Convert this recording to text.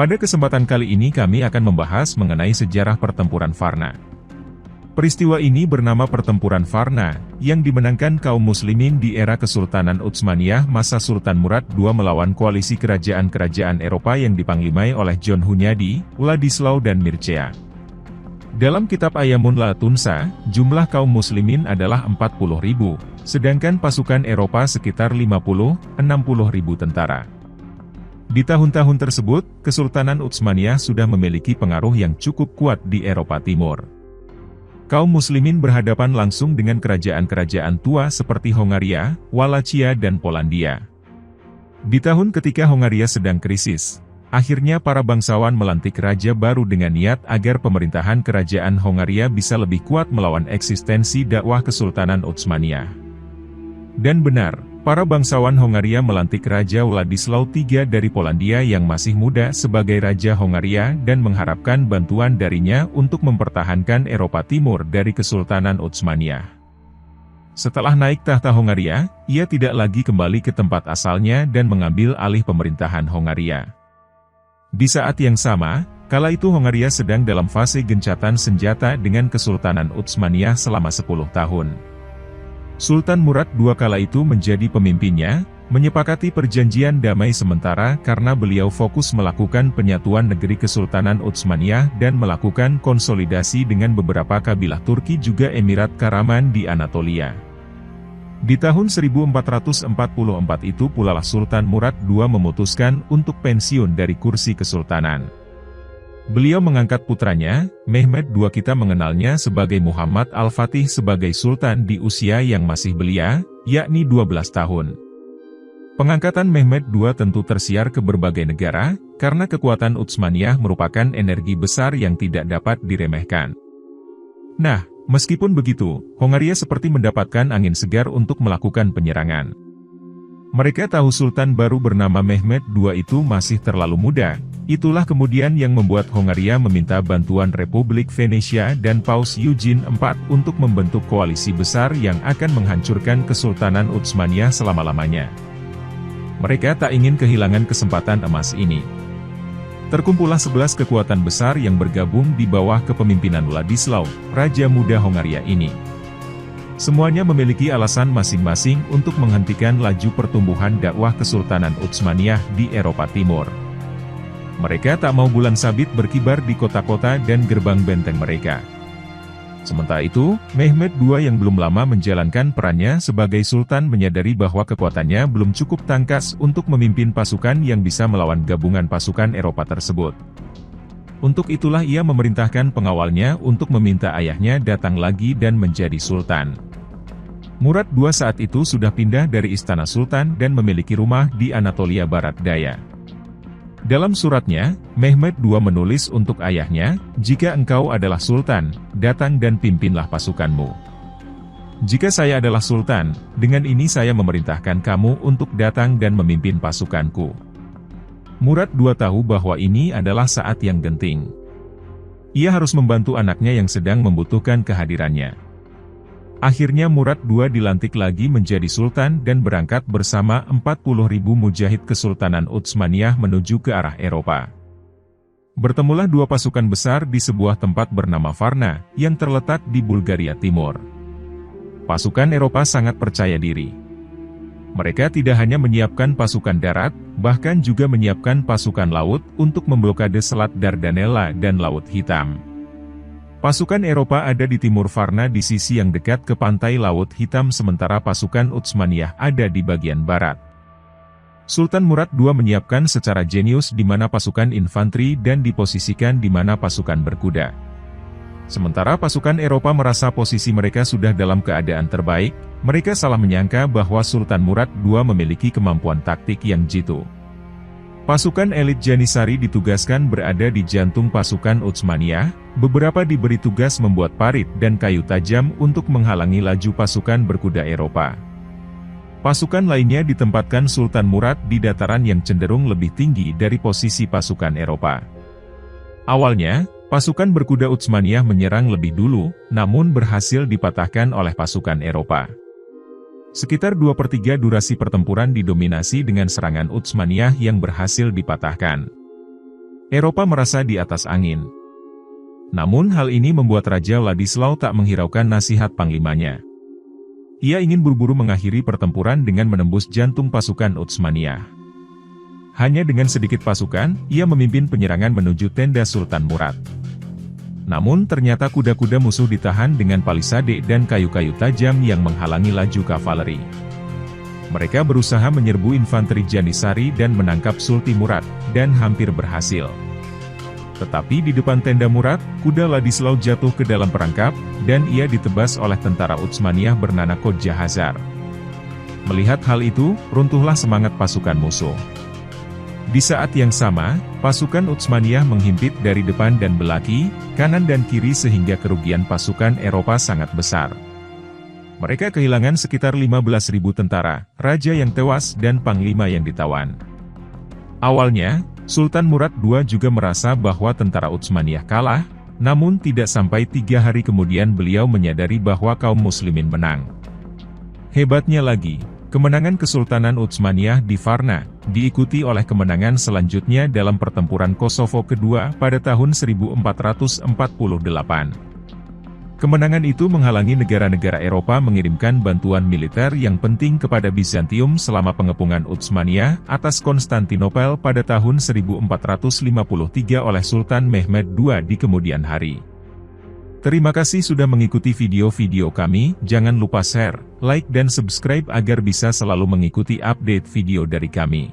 Pada kesempatan kali ini kami akan membahas mengenai sejarah pertempuran Varna. Peristiwa ini bernama Pertempuran Varna, yang dimenangkan kaum muslimin di era Kesultanan Utsmaniyah masa Sultan Murad II melawan koalisi kerajaan-kerajaan Eropa yang dipanglimai oleh John Hunyadi, Władysław dan Mircea. Dalam kitab Ayamun la Tunsa, jumlah kaum muslimin adalah 40.000, sedangkan pasukan Eropa sekitar 50-60.000 tentara. Di tahun-tahun tersebut, Kesultanan Utsmaniyah sudah memiliki pengaruh yang cukup kuat di Eropa Timur. Kaum muslimin berhadapan langsung dengan kerajaan-kerajaan tua seperti Hongaria, Wallachia dan Polandia. Di tahun ketika Hongaria sedang krisis, akhirnya para bangsawan melantik raja baru dengan niat agar pemerintahan kerajaan Hongaria bisa lebih kuat melawan eksistensi dakwah Kesultanan Utsmaniyah. Dan benar, para bangsawan Hongaria melantik Raja Władysław III dari Polandia yang masih muda sebagai Raja Hongaria dan mengharapkan bantuan darinya untuk mempertahankan Eropa Timur dari Kesultanan Utsmaniyah. Setelah naik tahta Hongaria, ia tidak lagi kembali ke tempat asalnya dan mengambil alih pemerintahan Hongaria. Di saat yang sama, kala itu Hongaria sedang dalam fase gencatan senjata dengan Kesultanan Utsmaniyah selama 10 tahun. Sultan Murad II kala itu menjadi pemimpinnya, menyepakati perjanjian damai sementara karena beliau fokus melakukan penyatuan negeri Kesultanan Utsmaniyah dan melakukan konsolidasi dengan beberapa kabilah Turki juga Emirat Karaman di Anatolia. Di tahun 1444 itu pula Sultan Murad II memutuskan untuk pensiun dari kursi kesultanan. Beliau mengangkat putranya, Mehmed II, kita mengenalnya sebagai Muhammad Al-Fatih sebagai sultan di usia yang masih belia, yakni 12 tahun. Pengangkatan Mehmed II tentu tersiar ke berbagai negara, karena kekuatan Utsmaniyah merupakan energi besar yang tidak dapat diremehkan. Nah, meskipun begitu, Hongaria seperti mendapatkan angin segar untuk melakukan penyerangan. Mereka tahu Sultan baru bernama Mehmed II itu masih terlalu muda. Itulah kemudian yang membuat Hongaria meminta bantuan Republik Venesia dan Paus Eugene IV untuk membentuk koalisi besar yang akan menghancurkan Kesultanan Utsmaniyah selama-lamanya. Mereka tak ingin kehilangan kesempatan emas ini. Terkumpullah 11 kekuatan besar yang bergabung di bawah kepemimpinan Władysław, Raja Muda Hongaria ini. Semuanya memiliki alasan masing-masing untuk menghentikan laju pertumbuhan dakwah Kesultanan Utsmaniyah di Eropa Timur. Mereka tak mau bulan sabit berkibar di kota-kota dan gerbang benteng mereka. Sementara itu, Mehmed II yang belum lama menjalankan perannya sebagai sultan menyadari bahwa kekuatannya belum cukup tangkas untuk memimpin pasukan yang bisa melawan gabungan pasukan Eropa tersebut. Untuk itulah ia memerintahkan pengawalnya untuk meminta ayahnya datang lagi dan menjadi sultan. Murad II saat itu sudah pindah dari istana sultan dan memiliki rumah di Anatolia Barat Daya. Dalam suratnya, Mehmed II menulis untuk ayahnya, "Jika engkau adalah sultan, datang dan pimpinlah pasukanmu. Jika saya adalah sultan, dengan ini saya memerintahkan kamu untuk datang dan memimpin pasukanku." Murad II tahu bahwa ini adalah saat yang genting. Ia harus membantu anaknya yang sedang membutuhkan kehadirannya. Akhirnya Murad II dilantik lagi menjadi sultan dan berangkat bersama 40.000 mujahid Kesultanan Utsmaniyah menuju ke arah Eropa. Bertemulah dua pasukan besar di sebuah tempat bernama Varna, yang terletak di Bulgaria Timur. Pasukan Eropa sangat percaya diri. Mereka tidak hanya menyiapkan pasukan darat, bahkan juga menyiapkan pasukan laut untuk memblokade Selat Dardanella dan Laut Hitam. Pasukan Eropa ada di timur Varna di sisi yang dekat ke pantai Laut Hitam sementara pasukan Utsmaniyah ada di bagian barat. Sultan Murad II menyiapkan secara jenius di mana pasukan infanteri dan diposisikan di mana pasukan berkuda. Sementara pasukan Eropa merasa posisi mereka sudah dalam keadaan terbaik, mereka salah menyangka bahwa Sultan Murad II memiliki kemampuan taktik yang jitu. Pasukan elit Janissary ditugaskan berada di jantung pasukan Utsmaniyah, beberapa diberi tugas membuat parit dan kayu tajam untuk menghalangi laju pasukan berkuda Eropa. Pasukan lainnya ditempatkan Sultan Murad di dataran yang cenderung lebih tinggi dari posisi pasukan Eropa. Awalnya, pasukan berkuda Utsmaniyah menyerang lebih dulu, namun berhasil dipatahkan oleh pasukan Eropa. Sekitar 2/3 durasi pertempuran didominasi dengan serangan Utsmaniyah yang berhasil dipatahkan. Eropa merasa di atas angin. Namun hal ini membuat Raja Ladislau tak menghiraukan nasihat panglimanya. Ia ingin buru-buru mengakhiri pertempuran dengan menembus jantung pasukan Utsmaniyah. Hanya dengan sedikit pasukan, ia memimpin penyerangan menuju tenda Sultan Murad. Namun ternyata kuda-kuda musuh ditahan dengan palisade dan kayu-kayu tajam yang menghalangi laju kavaleri. Mereka berusaha menyerbu infanteri Janisari dan menangkap Sulti Murad, dan hampir berhasil. Tetapi di depan tenda Murad, kuda Ladislau jatuh ke dalam perangkap, dan ia ditebas oleh tentara Utsmaniyah bernama Kodja Hazar. Melihat hal itu, runtuhlah semangat pasukan musuh. Di saat yang sama, pasukan Utsmaniyah menghimpit dari depan dan belakang, kanan dan kiri sehingga kerugian pasukan Eropa sangat besar. Mereka kehilangan sekitar 15.000 tentara, raja yang tewas dan panglima yang ditawan. Awalnya, Sultan Murad II juga merasa bahwa tentara Utsmaniyah kalah, namun tidak sampai 3 hari kemudian beliau menyadari bahwa kaum muslimin menang. Hebatnya lagi, kemenangan Kesultanan Utsmaniyah di Varna, diikuti oleh kemenangan selanjutnya dalam pertempuran Kosovo kedua pada tahun 1448. Kemenangan itu menghalangi negara-negara Eropa mengirimkan bantuan militer yang penting kepada Bizantium selama pengepungan Utsmaniyah atas Konstantinopel pada tahun 1453 oleh Sultan Mehmed II di kemudian hari. Terima kasih sudah mengikuti video-video kami, jangan lupa share, like dan subscribe agar bisa selalu mengikuti update video dari kami.